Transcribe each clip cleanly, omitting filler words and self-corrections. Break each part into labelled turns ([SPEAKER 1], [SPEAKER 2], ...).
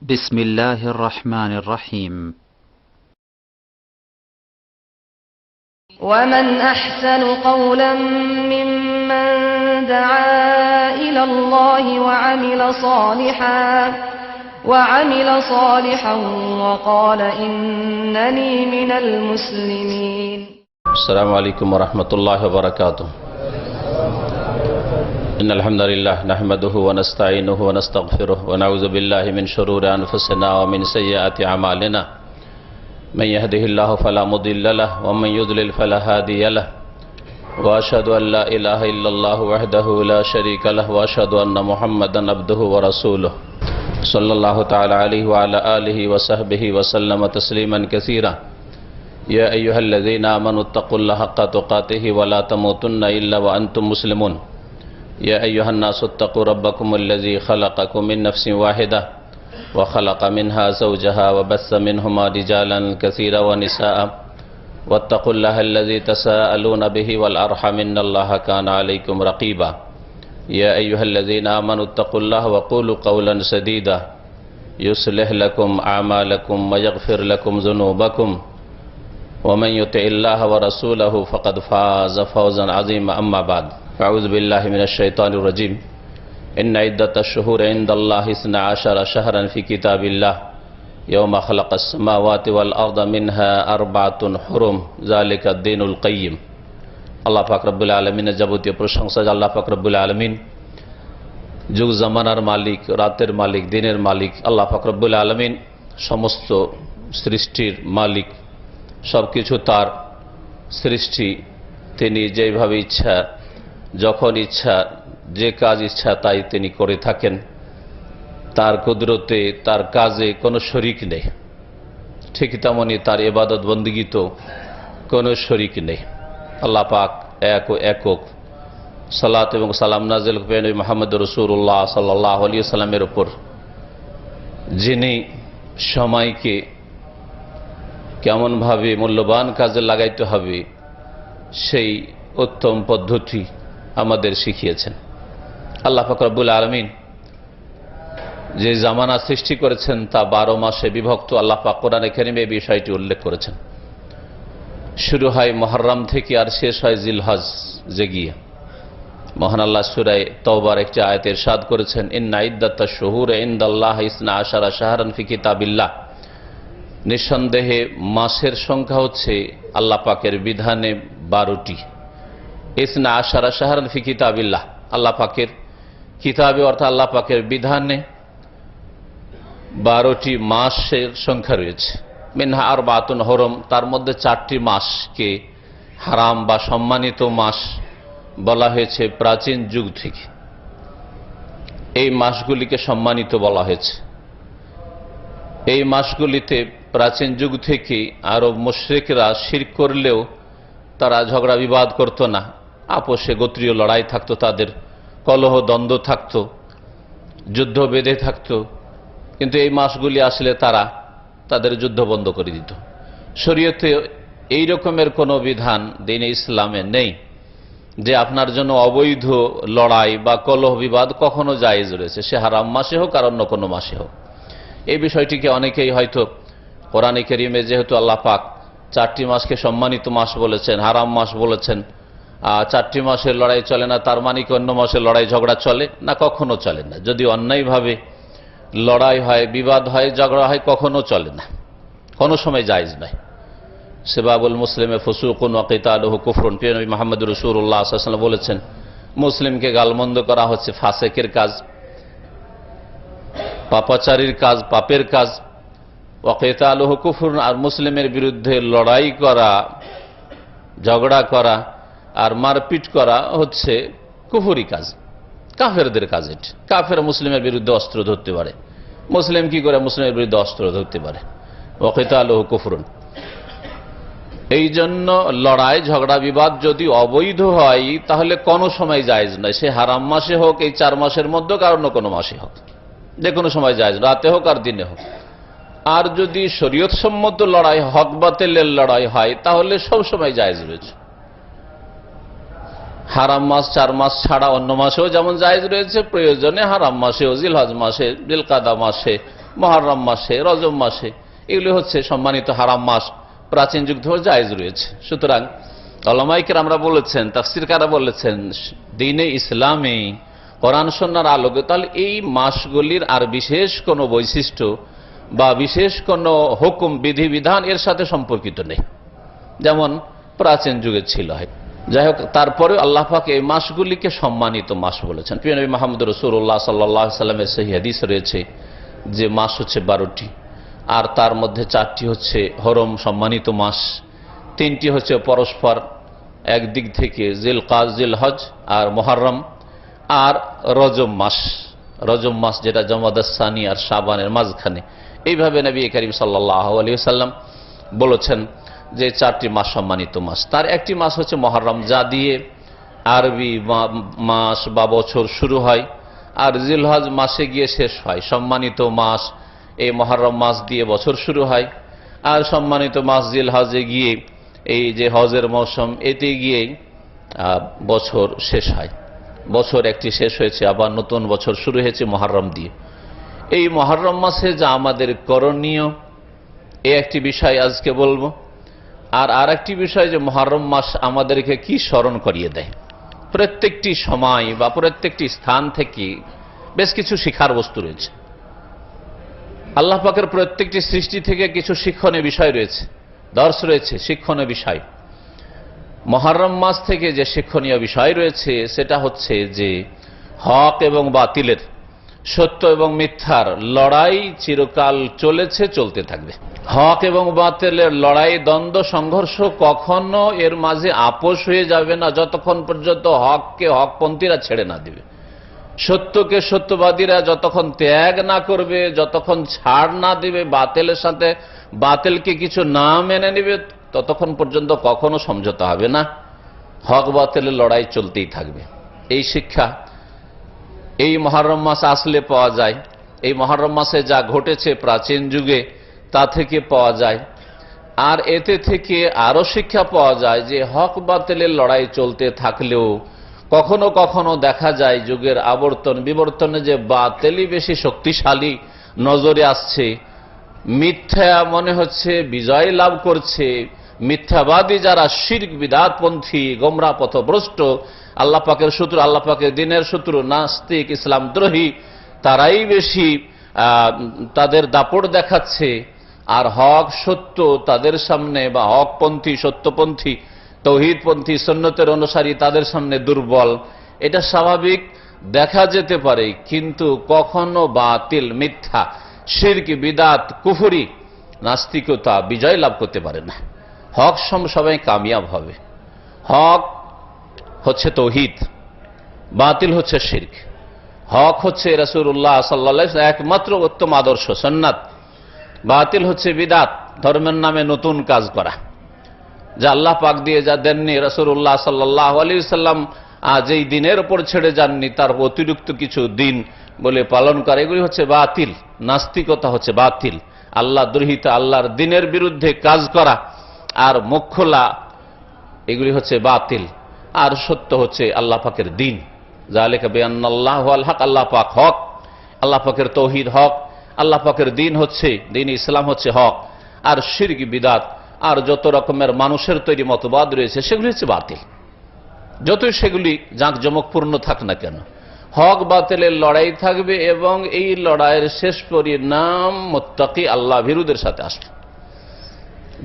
[SPEAKER 1] بسم الله الرحمن الرحيم.
[SPEAKER 2] ومن أحسن قولا ممن دعا إلى الله وعمل صالحا وقال إنني من المسلمين.
[SPEAKER 3] السلام عليكم ورحمة الله وبركاته. إن الحمد لله نحمده ونستعينه ونستغفره ونعوذ بالله من شرور أنفسنا ومن سيئات أعمالنا. من يهده الله فلا مضل له ومن يضلل فلا هادي له. وأشهد أن لا إله إلا الله وحده لا شريك له وأشهد أن محمدا عبده ورسوله صلى الله تعالى عليه وعلى آله وصحبه وسلم تسليما كثيرا. يا أيها الذين آمنوا اتقوا الله حق تقاته ولا تموتن إلا وأنتم مسلمون. يا أيها الناس اتقوا ربكم الذي خلقكم من نفس واحدة وخلق منها زوجها وبث منهما رجالا كثيرا ونساء واتقوا الله الذي تساءلون به والأرحم إن الله كان عليكم رقيبا. يا أيها الذين آمنوا اتقوا الله وقولوا قولا سديدا يصلح لكم أعمالكم ويغفر لكم ذنوبكم ومن يطع الله ورسوله فقد فاز فوزا عظيما. أما بعد أعوذ بالله من الشيطان الرجيم. إن عدة الشهور عند الله 12 شهرا في كتاب الله يوم خلق السماوات والأرض منها 4 حرم ذلك الدين القيم. আল্লাহ পাক রব্বুল আলামিনের যাবতীয় প্রশংসা। আল্লাহ পাক রব্বুল আলামিন যুগ জামানার মালিক, রাতের মালিক, দিনের মালিক। আল্লাহ পাক রব্বুল আলামিন সমস্ত সৃষ্টির মালিক, সবকিছু তার সৃষ্টি। তিনি যেভাবে ইচ্ছা, যখন ইচ্ছা, যে কাজ ইচ্ছা তাই তিনি করে থাকেন। তার কুদরতে, তার কাজে কোনো শরিক নেই। ঠিক তেমনি তার ইবাদত বন্দেগীতে কোনো শরিক নেই। আল্লাহ পাক এক ও একক। সালাত এবং সালাম নাযিল করেন মুহাম্মদ রাসূলুল্লাহ সাল্লাল্লাহু আলাইহি ওয়াসাল্লামের উপর, যিনি সময়কে কেমনভাবে মূল্যবান কাজে লাগাইতে হবে সেই উত্তম পদ্ধতি আমাদের শিখিয়েছেন। আল্লাহ পাক রব্বুল আলামিন যে জামানা সৃষ্টি করেছেন তা 12 মাসে বিভক্ত। আল্লাহ পাক কোরআনে কারীমে এই বিষয়টি উল্লেখ করেছেন। শুরু হয় মুহররম থেকে আর শেষ হয় জিলহজ্জে গিয়ে। মহান আল্লাহ সূরা তাওবার একটি আয়াতে ইরশাদ করেছেন, ইন্না ইদ্দাতাশ শুহুরি ইনদাল্লাহি 12 শাহরান ফি কিতাবিল্লাহ। নিঃসন্দেহে মাসের সংখ্যা হচ্ছে আল্লাহ পাকের বিধানে 12টি। 12 শাহরান ফি কিতাবিল্লাহ, আল্লাহ পাকের কিতাবে অর্থাৎ আল্লাহ পাকের বিধানে 12টি মাসের সংখ্যা রয়েছে। মিনহা আরবাতুন হুরুম, তার মধ্যে 4টি মাসকে হারাম বা সম্মানিত মাস বলা হয়েছে প্রাচীন যুগ থেকে। এই মাসগুলিকে সম্মানিত বলা হয়েছে। এই মাসগুলিতে প্রাচীন যুগ থেকে আরব মুশরিকরা শিরক করলেও তারা ঝগড়া বিবাদ করত না। আপোষে গোত্রীয় লড়াই থাকতো, তাদের কলহ দ্বন্দ্ব থাকতো, যুদ্ধ বেঁধে থাকতো। কিন্তু এই মাসগুলি আসলে তারা তাদের যুদ্ধ বন্ধ করে দিত। শরীয়তে এই রকমের কোনো বিধান দ্বীনে ইসলামে নেই যে আপনার জন্য অবৈধ লড়াই বা কলহ বিবাদ কখনো জায়েজ রয়েছে, সে হারাম মাসে হোক আর অন্য কোনো মাসে হোক। এই বিষয়টিকে অনেকেই হয়তো কোরআনে কারীমে যেহেতু আল্লাহ পাক 4টি মাসকে সম্মানিত মাস বলেছেন, হারাম মাস বলেছেন, 4টি মাসের লড়াই চলে না, তার মানে কি অন্য মাসের লড়াই ঝগড়া চলে না? কখনো চলে না। যদি অন্যায়ভাবে লড়াই হয়, বিবাদ হয়, ঝগড়া হয়, কখনো চলে না, কোনো সময় জায়েজ নয়। সিবাবুল মুসলিমে ফুসুকুন ওয়া কিতালুহু কুফরুন, প্রিয় নবী মুহাম্মদ রাসূলুল্লাহ সাল্লাল্লাহু আলাইহি ওয়াসাল্লাম বলেছেন, মুসলিমকে গালমন্দ করা হচ্ছে ফাসিকের কাজ, পাপাচারীর কাজ, পাপের কাজ। ওয়া কিতালুহু কুফরুন, আর মুসলিমের বিরুদ্ধে লড়াই করা, ঝগড়া করা আর মারপিট করা হচ্ছে কুফরি কাজ, কাফেরদের কাজ। এটা কাফের মুসলিমের বিরুদ্ধে অস্ত্র ধরতে পারে, মুসলিম কি করে মুসলিমের বিরুদ্ধে অস্ত্র ধরতে পারে? ওয়া কিতালুহু কুফরুন। এই জন্য লড়াই ঝগড়া বিবাদ যদি অবৈধ হয় তাহলে কোনো সময় জায়েজ নয়, সে হারাম মাসে হোক, এই 4 মাসের মধ্যে কারণ কোনো মাসে হোক, যে কোনো সময় জায়েজ, রাতে হোক আর দিনে হোক। আর যদি শরীয়ত সম্মত লড়াই, হক বাতিলের লড়াই হয় তাহলে সব সময় জায়েজ রয়েছে। হারাম মাস 4 মাস ছাড়া অন্য মাসেও যেমন জায়েজ রয়েছে, প্রয়োজনে হারাম মাসেও, জিলহজ মাসে, জিলকাদা মাসে মুহররম মাসে, রজব মাসে, এগুলি হচ্ছে সম্মানিত হারাম মাস, প্রাচীন যুগ ধরে জায়েজ রয়েছে। সুতরাং উলামায়ে কেরামরা বলেছেন, তাফসীরকাররা বলেছেন, দ্বীনে ইসলামে কোরআন সুন্নাহর আলোকে তাহলে এই মাসগুলির আর বিশেষ কোনো বৈশিষ্ট্য বা বিশেষ কোনো হুকুম বিধিবিধান এর সাথে সম্পর্কিত নেই, যেমন প্রাচীন যুগে ছিল। যাই হোক, তারপরে আল্লাহ পাক এই মাসগুলিকে সম্মানিত মাস বলেছেন। প্রিয় নবী মুহাম্মদ রাসূলুল্লাহ সাল্লাল্লাহু আলাইহি সাল্লামের সহিহ হাদিস রয়েছে যে মাস হচ্ছে 12টি, আর তার মধ্যে 4টি হচ্ছে হরম সম্মানিত মাস, 3টি হচ্ছে পরস্পর একদিক থেকে জিলকাদ, জিলহজ আর মুহররম, আর রজব মাস যেটা জমাদাস সানি আর শাবানের মাঝখানে। এইভাবে নবী করিম সাল্লাল্লাহু আলাইহি ওয়াসাল্লাম বলেছেন যে 4টি মাস সম্মানিত মাস। তার একটি মাস হচ্ছে মুহররম, যা দিয়ে আরবি মাস বা বছর শুরু হয়, আর জিলহজ মাসে গিয়ে শেষ হয়। সম্মানিত মাস এই মুহররম মাস দিয়ে বছর শুরু হয়, আর সম্মানিত মাস জিলহজে গিয়ে এই যে হজের মৌসুম, এতে গিয়ে বছর শেষ হয়। বছর একটি শেষ হয়েছে, আবার নতুন বছর শুরু হয়েছে মুহররম দিয়ে। এই মুহররম মাসে যা আমাদের করণীয়, এই একটি বিষয় আজকে বলবো। আর একটি বিষয় যে মুহররম মাস আমাদেরকে কি স্মরণ করিয়ে দেয়। প্রত্যেকটি সময় বা প্রত্যেকটি স্থান থেকে বেশ কিছু শিক্ষার বস্তু রয়েছে। আল্লাহ পাকের প্রত্যেকটি সৃষ্টি থেকে কিছু শিক্ষণীয় বিষয় রয়েছে, দর্শ রয়েছে, শিক্ষণীয় বিষয়। মুহররম মাস থেকে যে শিক্ষণীয় বিষয় রয়েছে সেটা হচ্ছে যে হক এবং বাতিলের, সত্য এবং মিথ্যার লড়াই চিরকাল চলেছে, চলতে থাকবে। হক এবং বাতিলের লড়াই, দ্বন্দ্ব, সংঘর্ষ কখনো এর মাঝে আপোষ হয়ে যাবে না যতক্ষণ পর্যন্ত হককে হকপন্থীরা ছেড়ে না দিবে, সত্যকে সত্যবাদীরা যতক্ষণ ত্যাগ না করবে, যতক্ষণ ছাড় না দিবে, বাতিলের সাথে বাতিলকে কিছু না মেনে নেবে, ততক্ষণ পর্যন্ত কখনো সমঝোতা হবে না। হক বাতিলের লড়াই চলতেই থাকবে। এই শিক্ষা এই মুহররম মাস আসলে পাওয়া যায়। এই মুহররম মাসে যা ঘটেছে প্রাচীন যুগে তা থেকে পাওয়া যায়। আর এতে থেকে আরো শিক্ষা পাওয়া যায় যে হক বাতিলের লড়াই চলতে থাকলেও কখনো কখনো দেখা যায় যুগের আবর্তন বিবর্তনে যে বাতিলই বেশি শক্তিশালী নজরে আসছে, মিথ্যা মনে হচ্ছে বিজয় লাভ করছে। মিথ্যাবাদী যারা শিরক বিদআতপন্থী, গোমরাহ পথভ্রষ্ট, আল্লাহ পাকের শত্রু, আল্লাহ পাকের দ্বীনের শত্রু, নাস্তিক, ইসলামদ্রোহী, তারাই বেশি তাদের দাপট দেখাচ্ছে। আর হক সত্য তাদের সামনে, বা হকপন্থী, সত্যপন্থী, তৌহিদপন্থী, সুন্নতের অনুসারী তাদের সামনে দুর্বল। এটা স্বাভাবিক, দেখা যেতে পারে। কিন্তু কখনো বাতিল, মিথ্যা, শিরক, বিদআত, কুফরি, নাস্তিকতা বিজয় লাভ করতে পারে না। হক সবাই কামিয়াব হবে। হক হচ্ছে তৌহিদ, বাতিল হচ্ছে শিরক। হক হচ্ছে রাসূলুল্লাহ সাল্লাল্লাহু আলাইহি ওয়াসাল্লাম একমাত্র উত্তম আদর্শ, সুন্নাত। বাতিল হচ্ছে বিদআত, ধর্মের নামে নতুন কাজ করা, যা আল্লাহ পাক দিয়ে যা দেননি, রাসূলুল্লাহ সাল্লাল্লাহু আলাইহি ওয়াসাল্লাম যেই দিনের উপর ছেড়ে যাননি তার অতিরিক্ত কিছু দিন বলে পালন করা, এগুলি হচ্ছে বাতিল। নাস্তিকতা হচ্ছে বাতিল, আল্লাহ দ্রোহিতা, আল্লাহর দ্বীনের বিরুদ্ধে কাজ করা আর মুখ খোলা, এগুলি হচ্ছে বাতিল। আর সত্য হচ্ছে আল্লাহ পাকের দ্বীন। যালিকা বিআন্নাল্লাহু আল হক, আল্লাহ পাক হক, আল্লাহ পাকের তৌহিদ হক, আল্লাহ পাকের দ্বীন হচ্ছে, দ্বীন ইসলাম হচ্ছে হক। আর শিরক, বিদআত আর যত রকমের মানুষের তৈরি মতবাদ রয়েছে সেগুলি হচ্ছে বাতিল, যতই সেগুলি জাঁকজমকপূর্ণ থাক না কেন। হক বাতিলের লড়াই থাকবে এবং এই লড়াইয়ের শেষ পরিণাম মুত্তাকি আল্লাহ ভীরুদের সাথে আসবে।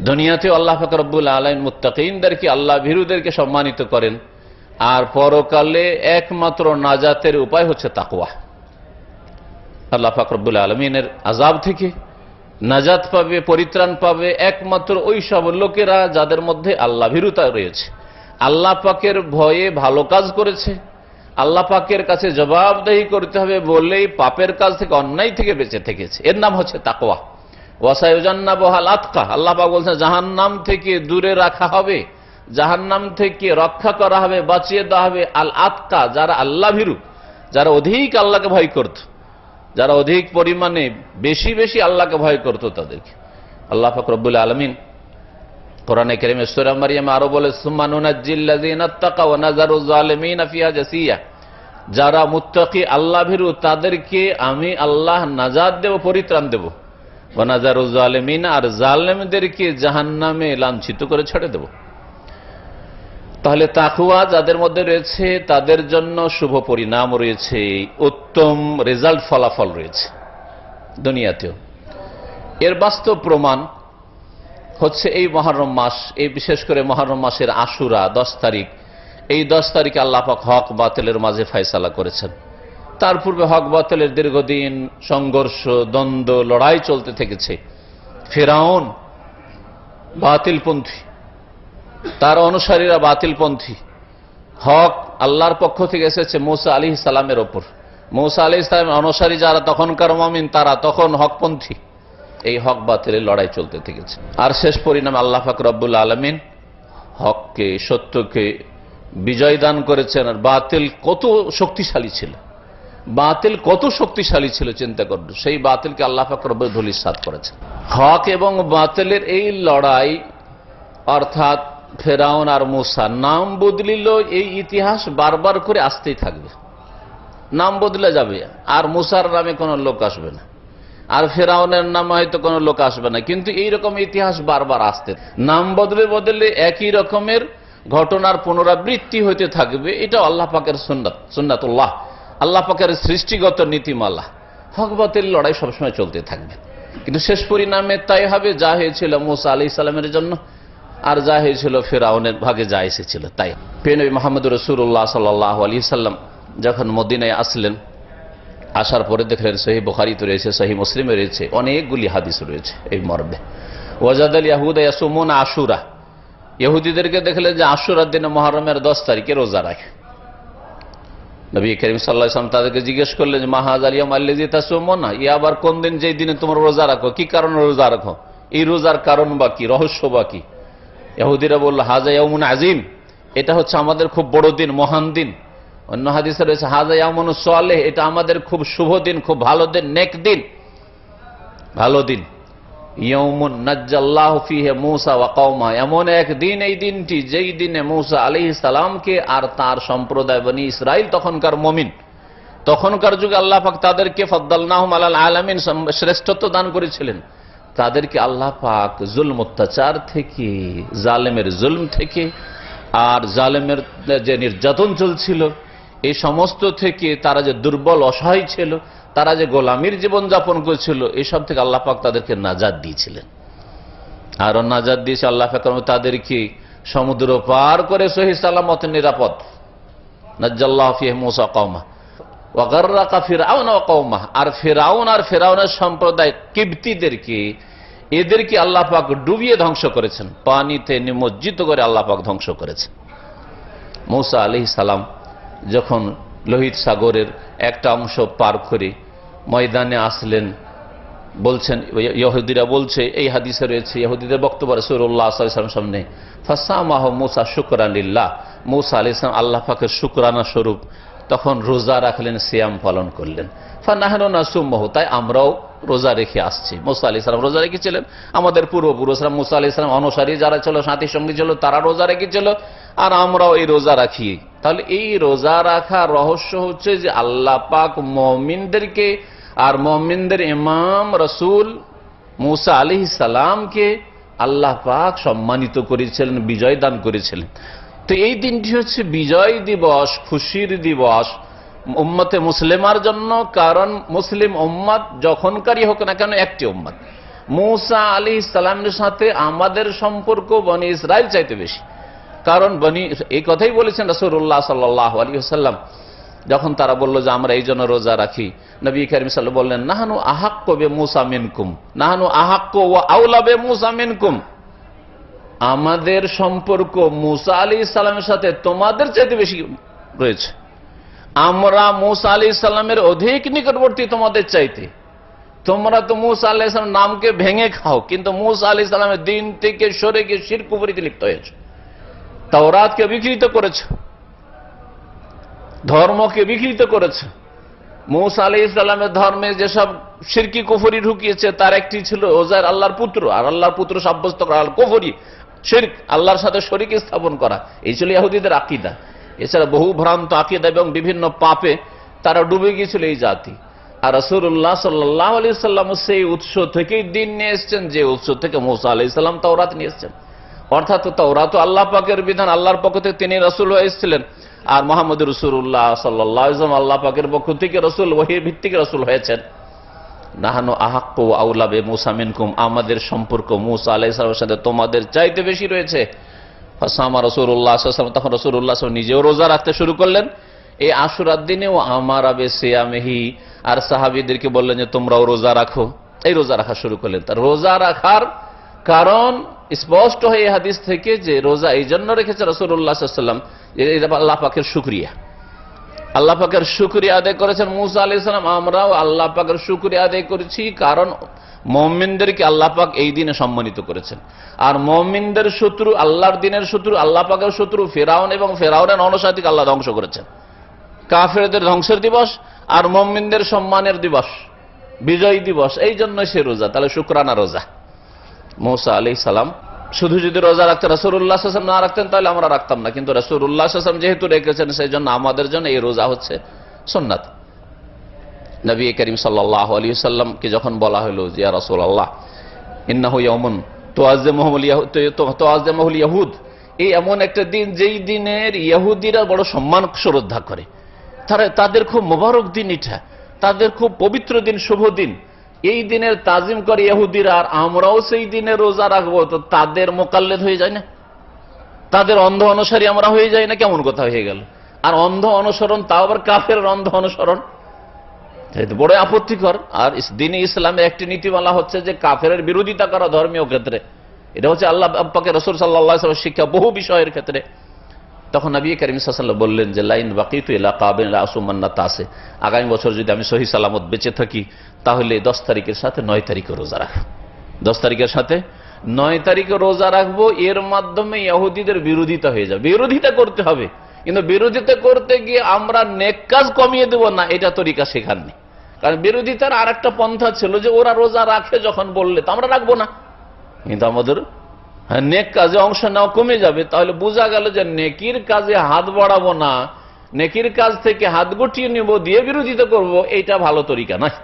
[SPEAKER 3] দুনিয়াতে আল্লাহ পাক রব্বুল আলামিন মুত্তাকিনদেরকে, আল্লাহ ভীরুদেরকে সম্মানিত করেন। আর পরকালে একমাত্র নাজাতের উপায় হচ্ছে তাকওয়া। আল্লাহ পাক রব্বুল আলামিনের আযাব থেকে নাজাত পাবে, পরিত্রাণ পাবে একমাত্র ওই সব লোকেরা যাদের মধ্যে আল্লাহ ভীরুতা রয়েছে, আল্লাহ পাকের ভয়ে ভালো কাজ করেছে, আল্লাহ পাকের কাছে জবাবদেহি করতে হবে বলেই পাপের কাজ থেকে, অন্যায় থেকে বেঁচে থেকেছে। এর নাম হচ্ছে তাকওয়া। ওয়াসায়ুজান্নাবুহাল আতকা, আল্লাহ পাক বলছেন জাহান্নাম থেকে দূরে রাখা হবে, জাহান্নাম থেকে রক্ষা করা হবে, বাঁচিয়ে দেওয়া হবে আল আতকা, যারা আল্লাহ ভীরু, যারা অধিক আল্লাহকে ভয় করত, যারা অধিক পরিমাণে বেশি বেশি আল্লাহকে ভয় করত তাদেরকে। আল্লাহ পাক রব্বুল আলামিন কোরআনে কারীমে সূরা মারইয়ামে আরো বলে সুম্মা নুনাজ্জিল্লাযীনা তাকাও ওয়া নাযারুয যালিমিনা ফিহা জাসিয়া, যারা মুত্তাকি আল্লাহ ভীরু তাদেরকে আমি আল্লাহ নাজাত দেব, পরিত্রাণ দেব। ওয়া নাজারু জালিমিন, আর জালেমদেরকে জাহান্নামে লাঞ্ছিত করে ছেড়ে দেব। তাহলে তাকওয়া যাদের মধ্যে রয়েছে তাদের জন্য শুভ পরিণাম রয়েছে, উত্তম রেজাল্ট, ফলাফল রয়েছে দুনিয়াতেও। এর বাস্তব প্রমাণ হচ্ছে এই মুহররম মাস, এই বিশেষ করে মুহররম মাসের আশুরা 10 তারিখ। এই 10 তারিখে আল্লাহ পাক হক বাতিলের মাঝে ফয়সালা করেছেন। তার পূর্বে হক বাতিলের দীর্ঘদিন সংঘর্ষ, দ্বন্দ্ব, লড়াই চলতে থেকেছে। ফিরআউন বাতিলপন্থী, তার অনুসারীরা বাতিলপন্থী। হক আল্লাহর পক্ষ থেকে এসেছে মুসা আলাইহিস সালামের ওপর। মুসা আলাইহিস সালামের অনুসারী যারা তখনকার মুমিন, তারা তখন হকপন্থী। এই হক বাতিলের লড়াই চলতে থেকেছে। আর শেষ পরিণামে আল্লাহ পাক রব্বুল আলামিন হককে, সত্যকে বিজয় দান করেছেন। আর বাতিল কত শক্তিশালী ছিল, বাতিল কত শক্তিশালী ছিল চিন্তা করুন। সেই বাতিলকে আল্লাহ পাক রব্বুল ধূলিসাৎ করেছেন। হক এবং বাতিলের এই লড়াই, অর্থাৎ ফেরাউন আর মুসা, নাম বদলিল, এই ইতিহাস বারবার করে আসতেই থাকবে। নাম বদলে যাবে, আর মুসার নামে কোনো লোক আসবে না, আর ফেরাউনের নামে হয়তো কোনো লোক আসবে না, কিন্তু এইরকম ইতিহাস বারবার আসতে, নাম বদলে বদলে একই রকমের ঘটনার পুনরাবৃত্তি হতে থাকবে। এটা আল্লাহ পাকের সুন্নাত, সুন্নাতুল্লাহ, আল্লাহ পাকের সৃষ্টিগত নীতিমালা। হক বাতিল লড়াই সবসময় চলতে থাকবে, কিন্তু শেষ পরিণামে তাই হবে যা হয়েছিল মুসা আলাইহিস সালামের জন্য, আর যা হয়েছিল ফেরাউনের ভাগে যা এসেছিল তাই। প্রিয় নবী মুহাম্মদ রাসূলুল্লাহ সাল্লাল্লাহু আলাইহি সাল্লাম যখন মদিনায় আসলেন, আসার পরে দেখলেন সহিহ বুখারীতে রয়েছে, সহিহ মুসলিমে রয়েছে, অনেকগুলি হাদিস রয়েছে এই মর্মে। ওয়াজাদাল ইয়াহুদা ইয়াসুমুনা আশুরা, ইহুদিদেরকে দেখলেন যে আশুরার দিনে মুহররমের 10 তারিখে রোজা রাখে। নবী করিম সাল্লাল্লাহু আলাইহি ওয়াসাল্লাম তাদেরকে জিজ্ঞেস করলেন যে মা হাযাল ইয়াউম আল্লাযী তাসুমুনা, ই আবার কোন দিন যেই দিনে তোমরা রোজা রাখো, কি কারণে রোজা রাখো, এই রোজার কারণ বা কি, রহস্য বা কি? ইহুদিরা বলল হাযা ইয়াউমুন আযীম, এটা হচ্ছে আমাদের খুব বড় দিন, মহান দিন। অন্য হাদিসে রয়েছে হাযা ইয়াউমুন সালেহ, এটা আমাদের খুব শুভ দিন, খুব ভালো দিন, নেক দিন, ভালো দিন। ইয়াউমুন নাজ্জাল্লাহু ফীহি মূসা ওয়া কওমা, এমন এক দিন এই দিনটি যেই দিনে মূসা আলাইহিস সালামকে আর তার সম্প্রদায় বনি ইসরাইল, তখনকার মুমিন, তখনকার যুগে আল্লাহ পাক তাদেরকে ফাদ্দালনাহুম আলাল আলামিন, শ্রেষ্ঠত্ব দান করেছিলেন। তাদেরকে আল্লাহ পাক জুলম, অত্যাচার থেকে, জালেমের জুলম থেকে, আর জালেমের যে নির্যাতন চলছিল এই সমস্ত থেকে, তারা যে দুর্বল অসহায় ছিল, তারা যে গোলামির জীবন যাপন করেছিল, এসব থেকে আল্লাহ পাক তাদেরকে নাজাত দিয়েছিলেন। আর নাজাত দিয়েছে আল্লাহ পাক তাদেরকে সমুদ্র পার করে সহিহ সালামত, নিরাপদ। নাজ্জাল্লাহু ফীহি মূসা কওমা ওয়া গাররাকা ফিরআউন ওয়া কওমা, আর ফিরআউন আর ফিরআউনের সম্প্রদায় কিবতীদেরকে, এদেরকে আল্লাহ পাক ডুবিয়ে ধ্বংস করেছেন, পানিতে নিমজ্জিত করে আল্লাহ পাক ধ্বংস করেছেন। মূসা আলাইহিস সালাম যখন লোহিত সাগরের একটা অংশ পার করে ময়দানে আসলেন, বলছেন, ইহুদিরা বলছে, এই হাদিসে রয়েছে, ইহুদিদের বক্তব্য রাসূলুল্লাহ সাল্লাল্লাহু আলাইহি ওয়াসাল্লাম সামনে, ফাসামাহু মূসা শুকরান লিল্লাহ, মূসা আলাইহিস সালাম আল্লাহ পাকের শুকরানা স্বরূপ তখন রোজা রাখলেন, সিয়াম পালন করলেন। ফানাহনু নাসুমহু, তাই আমরাও রোজা রেখে আসছি। মূসা আলাইহিস সালাম রোজা রেখেছিলেন, আমাদের পূর্বপুরুষরা মুসা আলাইহিস সালাম অনুসারী যারা ছিল, সাথী সঙ্গী ছিল, তারা রোজা রেখেছিল, আর আমরাও এই রোজা রাখি। তাহলে এই রোজা রাখার রহস্য হচ্ছে যে আল্লাহ পাক মুমিনদেরকে, আর মুমিনদের ইমাম রাসূল মূসা আলাইহিস সালামকে আল্লাহ পাক সম্মানিত করেছিলেন, বিজয় দান করেছিলেন। তো এই দিনটি হচ্ছে বিজয় দিবস, খুশির দিবস উম্মতে মুসলিমার জন্য। কারণ মুসলিম উম্মত যখনকারই হোক না কেন একটি উম্মত। মূসা আলাইহিস সালামের সাথে আমাদের সম্পর্ক বনি ইসরাইল চাইতে বেশি। কারণ এই কথাই বলেছেন রাসূলুল্লাহ সাল্লাল্লাহু আলাইহি ওয়াসাল্লাম, যখন তারা বলল যে আমরা এই জন্য রোজা রাখি, নবী কারীম সাল্লাল্লাহু আলাইহি ওয়াসাল্লাম বললেন নাহনু আহাক্কু বিমূসা মিনকুম, নাহনু আহাক্কু ওয়া আওলা বিমূসা মিনকুম, আমাদের সম্পর্ক মূসা আলাইহিস সালামের সাথে তোমাদের চাইতে বেশি রয়েছে। আমরা মূসা আলাইহিস সালামের অধিক নিকটবর্তী তোমাদের চাইতে। তোমরা তো মূসা আলাইহিস সালামের নামকে ভেঙে খাও, কিন্তু মূসা আলাইহিস সালামের দিন থেকে সরে গিয়ে শিরক কুফরিতে লিপ্ত হয়েছে, তাওরাতকে বিকৃত করেছে, ধর্মকে বিকৃত করেছে। মূসা আলাইহিস সালামের ধর্মে যেসব শিরকি কুফরি ঢুকিয়েছে তার একটি ছিল ওজাইর আল্লাহর পুত্র, আর আল্লাহর পুত্র সাব্যস্ত করা, আল কুফরি, শিরক, আল্লাহর সাথে শরীক স্থাপন করা। এই ছিল ইহুদিদের আকীদা। এছাড়া বহু ভ্রান্ত আকীদা এবং বিভিন্ন পাপে তারা ডুবে গিয়েছিল এই জাতি। আর রাসূলুল্লাহ সাল্লাল্লাহু আলাইহি সাল্লাম সেই উৎস থেকেই দিন নিয়ে এসেছেন যে উৎস থেকে মুসা আলাইহিস সালাম তাওরাত নিয়ে এসেছেন। অর্থাৎ তাওরাত আল্লাহ পাকের বিধান, আল্লাহর পক্ষ থেকে তিনি রাসূল হয়ে এসেছিলেন। আর মুহাম্মদ রাসূলুল্লাহ সাল্লাল্লাহু আলাইহি ওয়াসাল্লাম আল্লাহ পাকের পক্ষ থেকে রাসূল, ওহীর ভিত্তিক রাসূল হয়েছেন। নাহানু আহাক্কু আউলা বে মুসা মিনকুম, আমাদের সম্পর্ক মুসা আলাইহিস সালামের সাথে তোমাদের চাইতে বেশি রয়েছে। ফাসামা রাসূলুল্লাহ সাল্লাল্লাহু আলাইহি ওয়াসাল্লাম, তখন রাসূলুল্লাহ সাল্লাল্লাহু আলাইহি ওয়াসাল্লাম নিজেও রোজা রাখতে শুরু করলেন এই আশুরার দিনেও। আমারা বে সিয়ামিহি, আর সাহাবীদেরকে বললেন যে তোমরাও রোজা রাখো। এই রোজা রাখা শুরু করলেন। তার রোজা রাখার কারণ স্পষ্ট হয় এই হাদিস থেকে যে রোজা এই জন্য রেখেছে রাসূলুল্লাহ সাল্লাল্লাহু আলাইহি ওয়াসাল্লাম, এটা আল্লাহ পাকের শুকরিয়া। আল্লাহ পাকের শুকরিয়া আদায় করেছেন মুসা আলাইহিস সালাম, আমরাও আল্লাহ পাকের শুকরিয়া আদায় করেছি। কারণ মুমিনদেরকে আল্লাহ পাক এই দিনে সম্মানিত করেছেন। আর মুমিনদের শত্রু, আল্লাহর দিনের শত্রু, আল্লাহ পাকের শত্রু ফিরআউন এবং ফিরআউনের অনুসারীকে আল্লাহ ধ্বংস করেছেন। কাফেরদের ধ্বংসের দিবস আর মুমিনদের সম্মানের দিবস, বিজয় দিবস, এই জন্য সে রোজা। তাহলে শুকরানা রোজা। মুসা আলাইহিস সালাম শুধু যদি রোজা রাখতেন, রাসূলুল্লাহ সাল্লাল্লাহু আলাইহি ওয়াসাল্লাম না রাখতেন, তাহলে আমরা রাখতাম না। কিন্তু রাসূলুল্লাহ সাল্লাল্লাহু আলাইহি ওয়াসাল্লাম যেহেতু রেখেছেন, সেই জন্য আমাদের জন্য এই রোজা হচ্ছে সুন্নাত। নবী করিম সাল্লাল্লাহু আলাইহি ওয়াসাল্লামকে যখন বলা হলো যে ইয়া রাসূলুল্লাহ ইন্নাহু ইয়াউমুন তুআযযিমুহুল ইয়াহুদ, এই এমন একটা দিন যেই দিনের ইহুদিরা বড় সম্মান শ্রদ্ধা করে, তাদের খুব মোবারক দিন, এটা তাদের খুব পবিত্র দিন, শুভ দিন। এই দিনের তাজিম করে ইহুদিরা, আর আমরাও সেই দিনে রোজা রাখবো, তো তাদের মোকাল্লেদ হয়ে যায় না? তাদের অন্ধ অনুসারী আমরা হয়ে যাই না? কেমন কথা হয়ে গেল। আর অন্ধ অনুসরণ, তাও আবার কাফের অন্ধ অনুসরণ, বড় আপত্তিকর। আর দিনে ইসলামের একটি নীতিমালা হচ্ছে যে কাফের বিরোধিতা করা ধর্মীয় ক্ষেত্রে। এটা হচ্ছে আল্লাহ পাকের রাসূল সাল্লাল্লাহু আলাইহি ওয়াসাল্লামের শিক্ষা বহু বিষয়ের ক্ষেত্রে। তখন নবী করিম সাল্লাল্লাহু আলাইহি ওয়াসাল্লাম বললেন যে লাইন বাকিতু ইলা কাবিন লা আসুমান্না তাসে, আগামী বছর যদি আমি সহি সালামত বেঁচে থাকি, তাহলে 10 তারিখের সাথে 9 তারিখে রোজা রাখবো। 10 তারিখের সাথে 9 তারিখে রোজা রাখবো। এর মাধ্যমে ইহুদিদের বিরোধিতা হয়ে যাবে। বিরোধিতা করতে হবে, কিন্তু বিরোধিতা করতে গিয়ে আমরা নেক কাজ কমিয়ে দেব না, এটা তরিকা শেখাননি। কারণ বিরোধিতার আর একটা পন্থা ছিল যে ওরা রোজা রাখে যখন বললে তো আমরা রাখবো না, কিন্তু আমাদের নেক কাজে অংশ নেওয়া কমে যাবে। তাহলে বোঝা গেল যে নেকির কাজে হাত বাড়াবো না, নেকির কাজ থেকে হাত গুটিয়ে নেব, দিয়ে বিরোধিতা করব, এইটা ভালো তরিকা নয়।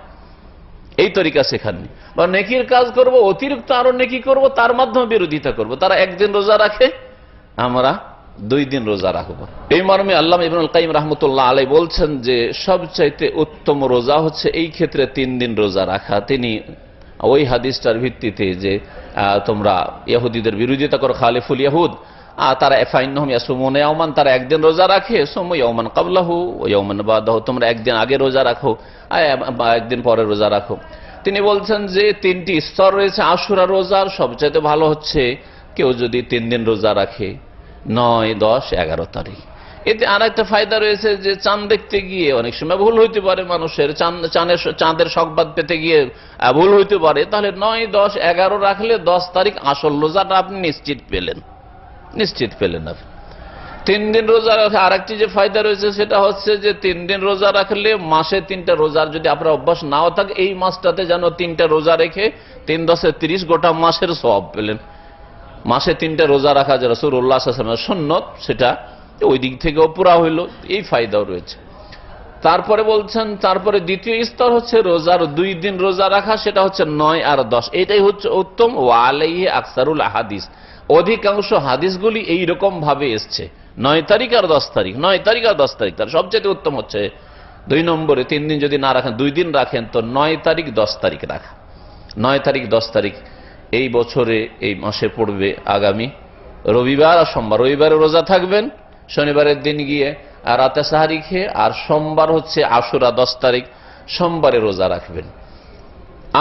[SPEAKER 3] এই তরিকা শেখাননি। বা নেকির কাজ করব, অতিরিক্ত আরো নেকি করব, তার মাধ্যমে বিরোধিতা করব। তারা একদিন রোজা রাখে, আমরা 2 দিন রোজা রাখবো। এই মর্মে আল্লামা ইবনুল কাইয়িম রাহমাতুল্লাহ আলাইহি বলছেন যে সবচাইতে উত্তম রোজা হচ্ছে এই ক্ষেত্রে 3 দিন রোজা রাখা। তিনি ওই হাদিসটার ভিত্তিতে যে তোমরা ইহুদিদের বিরোধিতা করো, খালিফুল ইহুদ, তারা ফাইন্নাহুম ইয়াসুমুনা ইয়াওমান, তারা একদিন রোজা রাখে, সুমু ইয়াওমান ক্বাবলাহু ওয়া ইয়াওমান বাদাহু, তোমরা একদিন আগে রোজা রাখো, একদিন পরে রোজা রাখো। তিনি বলছেন যে 3টি স্তর রয়েছে আশুরা রোজার। সবচাইতে ভালো হচ্ছে কেউ যদি 3 দিন রোজা রাখে, 9, 10, 11 তারিখ। এতে আর একটা ফায়দা রয়েছে যে চাঁদ দেখতে গিয়ে অনেক সময় ভুল হইতে পারে মানুষের, চাঁদের সংবাদ পেতে গিয়ে ভুল হইতে পারে। তাহলে 9, 10, 11 রাখলে 10 তারিখ আসল রোজাটা আপনি নিশ্চিত পেলেন আপনি। 3 দিন রোজা রাখে আর একটি যে ফায়দা রয়েছে সেটা হচ্ছে যে 3 দিন রোজা রাখলে মাসে 3টা রোজার যদি আপনার অভ্যাস নাও থাকে, এই মাসটাতে যেন 3টা রোজা রেখে 3 10 30 গোটা মাসের সওয়াব পেলেন। মাসে 3টা রোজা রাখা যে রাসূলুল্লাহ সাল্লাল্লাহু আলাইহি ওয়াসাল্লামের সুন্নত, সেটা ওই দিক থেকেও পুরা হইল, এই ফায়দাও রয়েছে। তারপরে বলছেন, তারপরে দ্বিতীয় স্তর হচ্ছে রোজার 2 দিন রোজা রাখা, সেটা হচ্ছে 9 আর 10। এটাই হচ্ছে উত্তম। ওয়া আলাইহি আকসারুল আহাদিস, অধিকাংশ হাদিসগুলি এইরকম ভাবে এসছে 9 তারিখ আর 10 তারিখ, 9 তারিখ আর 10 তারিখ। তার সবচেয়ে উত্তম হচ্ছে 2 নম্বরে 3 দিন যদি না রাখেন, 2 দিন রাখেন, তো 9 তারিখ 10 তারিখ রাখা। 9 তারিখ 10 তারিখ এই বছরে এই মাসে পড়বে আগামী রবিবার আর সোমবার। রবিবারে রোজা থাকবেন, শনিবারের দিন গিয়ে আর রাতে সাহারি খেয়ে, আর সোমবার হচ্ছে আশুরা 10 তারিখ, সোমবারে রোজা রাখবেন।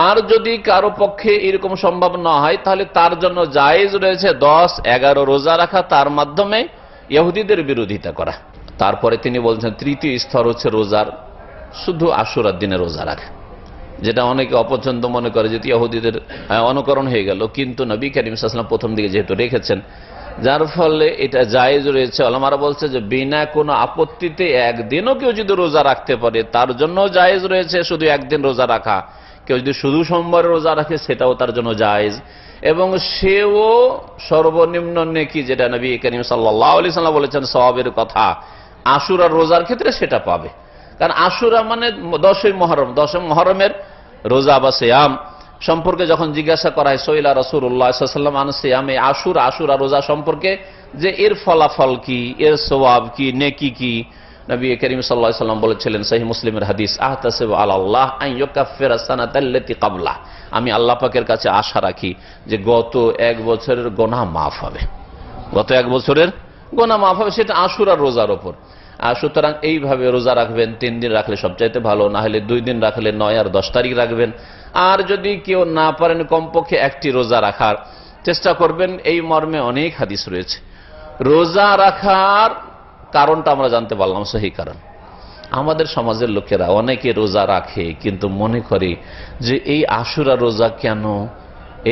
[SPEAKER 3] আর যদি কারো পক্ষে এরকম সম্ভব না হয়, তাহলে তার জন্য জায়েজ রয়েছে 10, 11 রোজা রাখা, তার মাধ্যমে ইহুদিদের বিরোধিতা করা। তারপরে তিনি বলছেন তৃতীয় স্তর হচ্ছে রোজার শুধু আশুরার দিনে রোজা রাখা, যেটা অনেকে অপছন্দ মনে করে যে ইহুদিদের অনুকরণ হয়ে গেল। কিন্তু নবী করিম সাল্লাল্লাহু আলাইহি ওয়াসাল্লাম প্রথম দিকে যেহেতু রেখেছেন, যার ফলে এটা জায়েজ রয়েছে। ওলামারা বলছে যে বিনা কোনো আপত্তিতে একদিনও কেউ যদি রোজা রাখতে পারে, তার জন্য জায়েজ রয়েছে শুধু একদিন রোজা রাখা। কেউ যদি শুধু সোমবার রোজা রাখে, সেটাও তার জন্য জায়েজ, এবং সেও সর্বনিম্ন নেকি, যেটা নবী করিম সাল্লাল্লাহু আলাইহি ওয়াসাল্লাম বলেছেন সওয়াবের কথা, আশুরার রোজার ক্ষেত্রে সেটা পাবে, কারণ আশুরা মানে 10ই মুহররম, 10 মুহররমের রোজা বা সিয়াম সম্পর্কে যখন জিজ্ঞাসা করা হয় সইলা রাসূলুল্লাহ সাল্লাল্লাহু আলাইহি ওয়াসাল্লাম আন সিয়ামে আশুরা রোজা সম্পর্কে, যে এর ফলাফল কি, এর সওয়াব কি, নেকি কি, নবী করিম সাল্লাল্লাহু আলাইহি ওয়াসাল্লাম বলেছিলেন, সহিহ মুসলিমের হাদিস, আহতাসিবু আলাল্লাহ আন ইউকাফিরা সানাতাল্লাতী ক্বাবলা, আমি আল্লাহ পাকের কাছে আশা রাখি যে গত 1 বছরের গুনাহ মাফ হবে, গত 1 বছরের গুনাহ মাফ হবে, সেটা আশুরার রোজার উপর। আর সুতরাং এইভাবে রোজা রাখবেন, 3 দিন রাখলে সবচাইতে ভালো, না হলে 2 দিন রাখলে 9 আর 10 তারিখ রাখবেন। আর যদি কেউ না পারেন কমপক্ষে 1টি রোজা রাখার চেষ্টা করবেন। এই মর্মে অনেক হাদিস রয়েছে। রোজা রাখার কারণটা আমরা জানতে পারলাম, সহি কারণ। আমাদের সমাজের লোকেরা অনেকে রোজা রাখে কিন্তু মনে করে যে এই আশুরা রোজা কেন,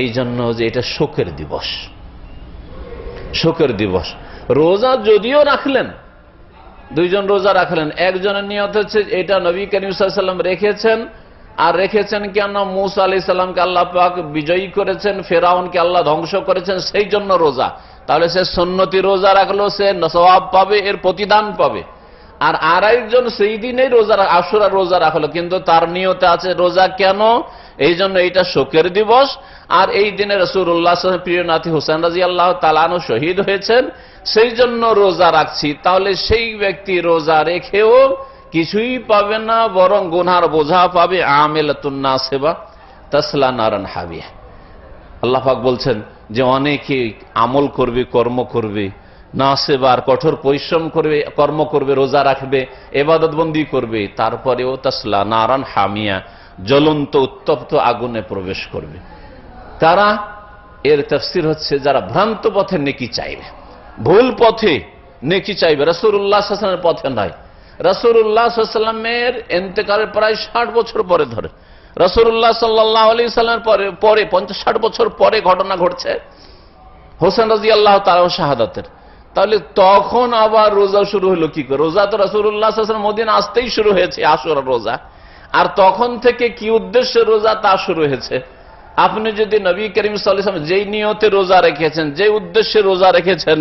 [SPEAKER 3] এই জন্য যে এটা শোকের দিবস, শোকের দিবস। রোজা যদিও রাখলেন, 2 জন রোজা রাখলেন, একজনের নিয়ত হচ্ছে এটা নবী করিম সাল্লাল্লাহু আলাইহি ওয়াসাল্লাম রেখেছেন, আর রেখেছেন কেন মূসা আলাইহিস সালামকে আল্লাহ পাক বিজয়ী করেছেন, ফেরাউনকে আল্লাহ ধ্বংস করেছেন, সেই জন্য রোজা। তাহলে সে সুন্নতি রোজা রাখলো, সে সওয়াব পাবে, এর প্রতিদান পাবে। আর আরেকজন সেই দিনেই রোজা আশুরা রোজা রাখলো, কিন্তু তার নিয়তে আছে রোজা কেন, এই জন্য এটা শোকের দিবস, আর এই দিনে রাসূলুল্লাহ সাল্লাল্লাহু আলাইহি ওয়াসাল্লাম প্রিয় নাতি হোসেন রাদিয়াল্লাহু তাআলা আনহু শহীদ হয়েছেন, সেই জন্য রোজা রাখছি। তাহলে সেই ব্যক্তি রোজা রেখেও কিছুই পাবে না, বরং গুনার বোঝা পাবে। আমিলাতুন নাসিবা তাসলা নারান হামিয়া। আল্লাহ পাক বলছেন যে অনেকে আমল করবে, কর্ম করবে, নাসিবা আর কঠোর পরিশ্রম করবে, কর্ম করবে, রোজা রাখবে, ইবাদত বন্দি করবে, তারপরেও তাসলা নারান হামিয়া, জ্বলন্ত উত্তপ্ত আগুনে প্রবেশ করবে। তারা, এর তাফসীর হচ্ছে যারা ভ্রান্ত পথে নেকি চাইবে, ভুল পথে নেকি চাইবে, রাসূলুল্লাহ সাল্লাল্লাহু আলাইহি ওয়াসাল্লামের পথে নয়। রাসূলুল্লাহ সাল্লাল্লাহু আলাইহি ওয়াসাল্লামের ইন্তেকালের প্রায় 60 বছর পরে, ধরে রাসূলুল্লাহ সাল্লাল্লাহু আলাইহি ওয়াসাল্লামের পরে 50-60 বছর পরে ঘটনা ঘটছে হোসেন রাদিয়াল্লাহু তাআলা শাহাদাতের। তাহলে তখন আবার রোজা শুরু হলো কি করে? রোজা তো রাসূলুল্লাহ সাল্লাল্লাহু আলাইহি ওয়াসাল্লাম মদিনা আসতেই শুরু হয়েছে, আশুরা রোজা। আর তখন থেকে কি উদ্দেশ্যে রোজা তা শুরু হয়েছে। আপনি যদি নবী করিম সাল্লাল্লাহু আলাইহি ওয়াসাল্লাম যেই নিয়তে রোজা রেখেছেন, যে উদ্দেশ্যে রোজা রেখেছেন,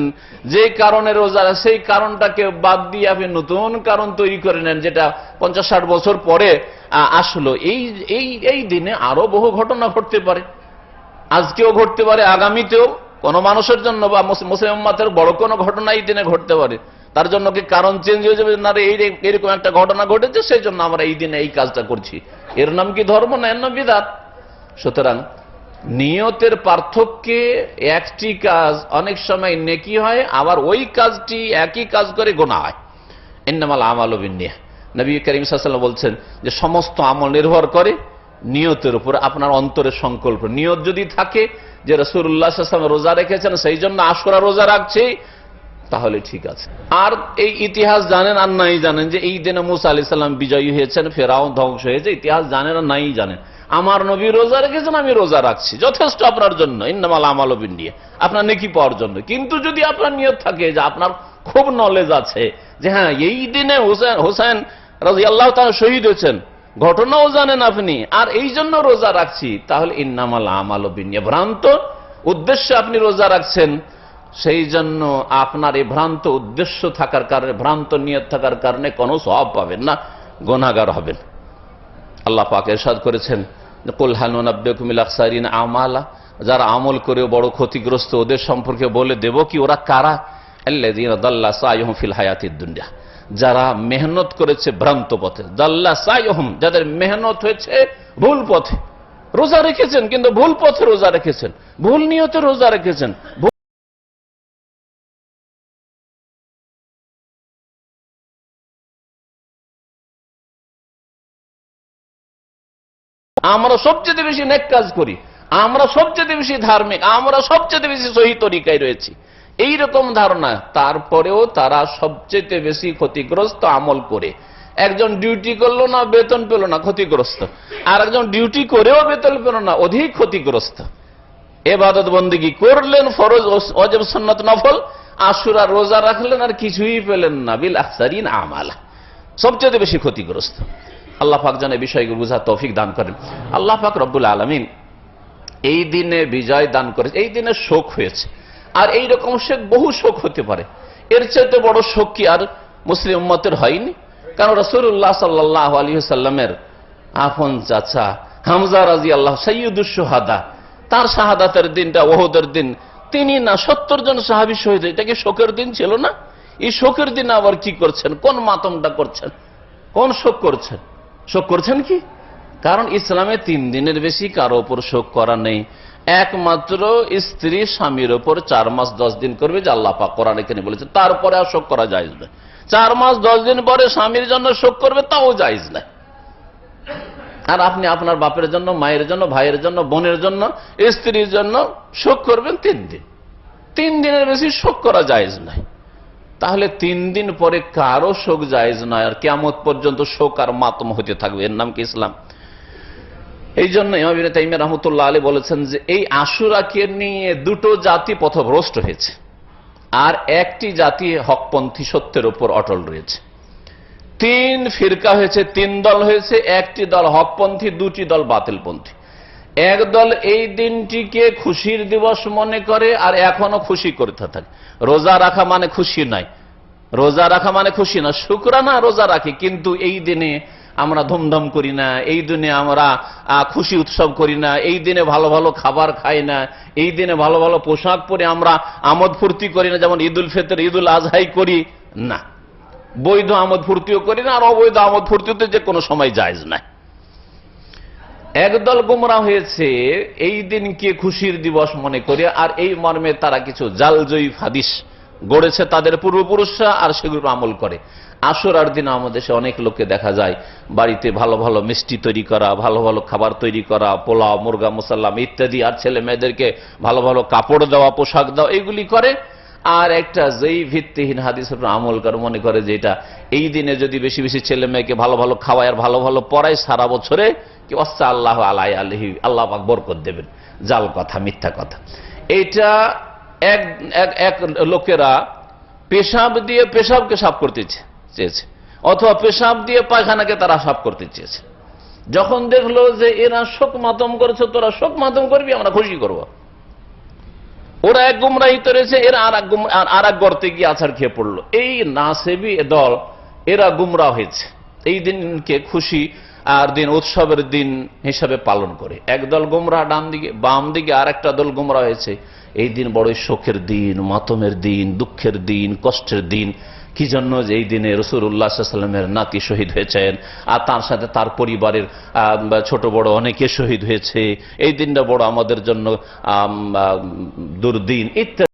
[SPEAKER 3] যে কারণে রোজা, সেই কারণটাকে বাদ দিয়ে আপনি নতুন কারণ তৈরি করে নেন, যেটা 50-60 বছর পরে আসলো। এই দিনে আরো বহু ঘটনা ঘটতে পারে, আজকেও ঘটতে পারে, আগামীতেও কোন মানুষের জন্য বা মুসলিম উম্মতের বড় কোনো ঘটনা এই দিনে ঘটতে পারে। তার জন্য কি কারণ চেঞ্জ হয়ে যাবে? না, এইরকম একটা ঘটনা ঘটেছে, সেই জন্য আমরা এই দিনে এই কাজটা করছি। এর নাম কি ধর্ম? না, এর নাম বিদআত। সুতরাং নিয়তের পার্থক্যে একটি কাজ অনেক সময় নেকি হয়, আবার ওই কাজটি একই কাজ করে গুনাহ হয়। ইন্নামাল আমালু বিন্নিয়াহ। নবী করিম সাল্লাল্লাহু আলাইহি ওয়াসাল্লাম বলছেন যে সমস্ত আমল নির্ভর করে নিয়তের উপর, আপনার অন্তরের সংকল্প। নিয়ত যদি থাকে যে রাসূলুল্লাহ সাল্লাল্লাহু আলাইহি ওয়াসাল্লাম রোজা রেখেছেন, সেই জন্য আশুরা রোজা রাখছি, তাহলে ঠিক আছে। আর এই ইতিহাস জানেন আর নাই জানেন যে এই দিনে মূসা আলাইহিস সালাম বিজয়ী হয়েছেন, ফেরাউন ধ্বংস হয়েছে, ইতিহাস জানেন আর নাই জানেন, আমার নবী রোজা রেখেছেন, আমি রোজা রাখছি, যথেষ্ট আপনার জন্য। ইন্নামাল আমালু বিন্নিয়াহ, আপনার নেকি পাওয়ার জন্য। কিন্তু যদি আপনার নিয়ত থাকে যে আপনার খুব নলেজ আছে যে হ্যাঁ এই দিনে হোসেন রাদিয়াল্লাহু তাআলা শহীদ হয়েছেন, ঘটনাও জানেন আপনি, আর এই জন্য রোজা রাখছি, তাহলে ইন্নামাল আমালু বিন্নিয়াহ, ভ্রান্ত উদ্দেশ্যে আপনি রোজা রাখছেন, সেই জন্য আপনার এই ভ্রান্ত উদ্দেশ্য থাকার কারণে, ভ্রান্ত নিয়ত থাকার কারণে কোনো সওয়াব পাবেন না, গুনাহগার হবেন। আল্লাহ পাক ইরশাদ করেছেন কুল হাল নুনাব্বিউকুম বিল আখসারিনা আমালা, যারা আমল করেও বড় ক্ষতিগ্রস্ত, ওদের সম্পর্কে বলে দেব কি ওরা কারা? আল্লাযীনা দাল্লা সাইয়ুহুম ফিল হায়াতিদ দুনিয়া, যারা মেহনত করেছে ভ্রান্ত পথে। দাল্লা সাইয়ুহুম, যাদের মেহনত হয়েছে ভুল পথে। রোজা রেখেছেন কিন্তু ভুল পথে রোজা রেখেছেন, ভুল নিয়তে রোজা রেখেছেন। আমরা সবচেয়ে বেশি নেক কাজ করি, আমরা সবচেয়ে বেশি ধার্মিক, আমরা সবচেয়ে বেশি সহি তরিকায় রয়েছি, এইরকম ধারণা। তারপরেও তারা সবচেয়ে বেশি ক্ষতিগ্রস্ত আমল করে। একজন ডিউটি করলো না, বেতন পেল না, ক্ষতিগ্রস্ত। আর একজন ডিউটি করেও বেতন পেল না, অধিক ক্ষতিগ্রস্ত। ইবাদত বন্দেগী করলেন, ফরজ ওয়াজিব সুন্নাত নফল, আশুরা রোজা রাখলেন, আর কিছুই পেলেন না। বিল আখসারিন আমালা, সবচেয়ে বেশি ক্ষতিগ্রস্ত। আল্লাহ পাক যেন এই বিষয়গুলো বুঝার তৌফিক দান করেন। আল্লাহ পাক রব্বুল আলামিন এই দিনে বিজয় দান করেছে, এই দিনে শোক হয়েছে। আর এইরকম শোক, বহু শোক হতে পারে, এর চাইতে বড় শোক কি আর মুসলিম উম্মতের হয়নি? কারণ রাসূলুল্লাহ সাল্লাল্লাহু আলাইহি ওয়াসাল্লামের আপন চাচা হামজা রাদিয়াল্লাহু সাইয়্যিদুশ শুহাদা, তার শাহাদাতের দিনটা ওহদের দিন, তিনি না 70 জন সাহাবী শহীদ। এটা কি শোকের দিন ছিল না? এই শোকের দিন আবার কি করছেন? কোন মাতমটা করছেন? কোন শোক করছেন? শোক করছেন কি? কারণ ইসলামে 3 দিনের বেশি কারো উপর শোক করা নেই। একমাত্র স্ত্রী স্বামীর উপর 4 মাস 10 দিন করবে, যে আল্লাহ পাক কোরআনে কেন বলেছেন। তারপরে আর শোক করা জায়েজ নয়। 4 মাস 10 দিন পরে স্বামীর জন্য শোক করবে, তাও জায়েজ নয়। আর আপনি আপনার বাপের জন্য, মায়ের জন্য, ভাইয়ের জন্য, বোনের জন্য, স্ত্রীর জন্য শোক করবেন 3 দিন। 3 দিনের বেশি শোক করা জায়েজ নয়। তাহলে 3 দিন পরে কারো শোক জায়েজ নয়, আর কিয়ামত পর্যন্ত শোক আর মাতম হতে থাকবে। এর নাম কি ইসলাম? এই জন্য ইমাম ইবনে তাইমিয়া রাহমাতুল্লাহ আলাইহি বলেছেন যে এই আশুরাকে নিয়ে 2টো জাতি পথভ্রষ্ট হয়েছে, আর একটি জাতি হকপন্থী সত্যের উপর অটল রয়েছে। 3 ফিরকা হয়েছে, 3 দল হয়েছে। একটি দল হকপন্থী, 2টি দল বাতিলপন্থী। এক দল এই দিনটিকে খুশির দিবস মনে করে আর এখনো খুশি করতে থাকে। রোজা রাখা মানে খুশি নয়, রোজা রাখা মানে খুশি না, শুকরানা রোজা রাখি, কিন্তু এই দিনে আমরা ধুমধাম করি না, এই দিনে আমরা খুশি উৎসব করি না, এই দিনে ভালো ভালো খাবার খাই না, এই দিনে ভালো ভালো পোশাক পরে আমরা আমোদ ফুর্তি করি না, যেমন ঈদুল ফিতর, ঈদুল আজহাই করি না। বৈধ আমোদ ফুর্তিও করি না, আর অবৈধ আমোদ ফুর্তিতে যে কোনো সময় জায়েজ নাই। একদল গোমরা হয়েছে এই দিনকে খুশির দিবস মনে করে, আর এই মর্মে তারা কিছু জালজয়ী হাদিস গড়েছে তাদের পূর্বপুরুষরা, আর সেগুলো আমল করে। আশুরার দিন আমাদের দেশে অনেক লোককে দেখা যায় বাড়িতে ভালো ভালো মিষ্টি তৈরি করা, ভালো ভালো খাবার তৈরি করা, পোলাও, মুরগা, মুসাল্লাম ইত্যাদি, আর ছেলে মেয়েদেরকে ভালো ভালো কাপড় দেওয়া, পোশাক দেওয়া, এইগুলি করে। আর একটা যেই ভিত্তিহীন হাদিসের উপর আমল করে মনে করে যে এটা এই দিনে যদি বেশি বেশি ছেলে মেয়েকে ভালো ভালো খাওয়ায় আর ভালো ভালো পড়ায়, সারা বছরে কি ওয়াসা আল্লাহ আলাই আলহি, আল্লাহ পাক বরকত দেবেন। জাল কথা, মিথ্যা কথা। এইটা এক লোকেরা পেশাব দিয়ে পেশাবকে সাফ করতে চেয়েছে, অথবা পেশাব দিয়ে পায়খানাকে তারা সাফ করতে চেয়েছে। যখন দেখলো যে এরা শোক মাতম করেছে, তোরা শোক মাতম করবি, আমরা খুশি করব। ওরা এক গুমরাহিতে রয়েছে, এরা আর এক গর্তে গিয়ে আছাড় খেয়ে পড়লো। এই নাসেবি দল এরা গুমরা হয়েছে, এই দিনকে খুশি আর দিন, উৎসবের দিন হিসাবে পালন করে। একদল গুমরা ডান দিকে, বাম দিকে আর একটা দল গুমরা হয়েছে। এই দিন বড়ই শোকের দিন, মাতমের দিন, দুঃখের দিন, কষ্টের দিন। কি জন্য? যে এই দিনে রাসূলুল্লাহ সাল্লাল্লাহু আলাইহি ওয়াসাল্লামের নাতি শহীদ হয়েছেন, আর তার সাথে তার পরিবারের ছোট বড় অনেকে শহীদ হয়েছে। এই দিনটা বড় আমাদের জন্য দুর্দিন ইত্যাদি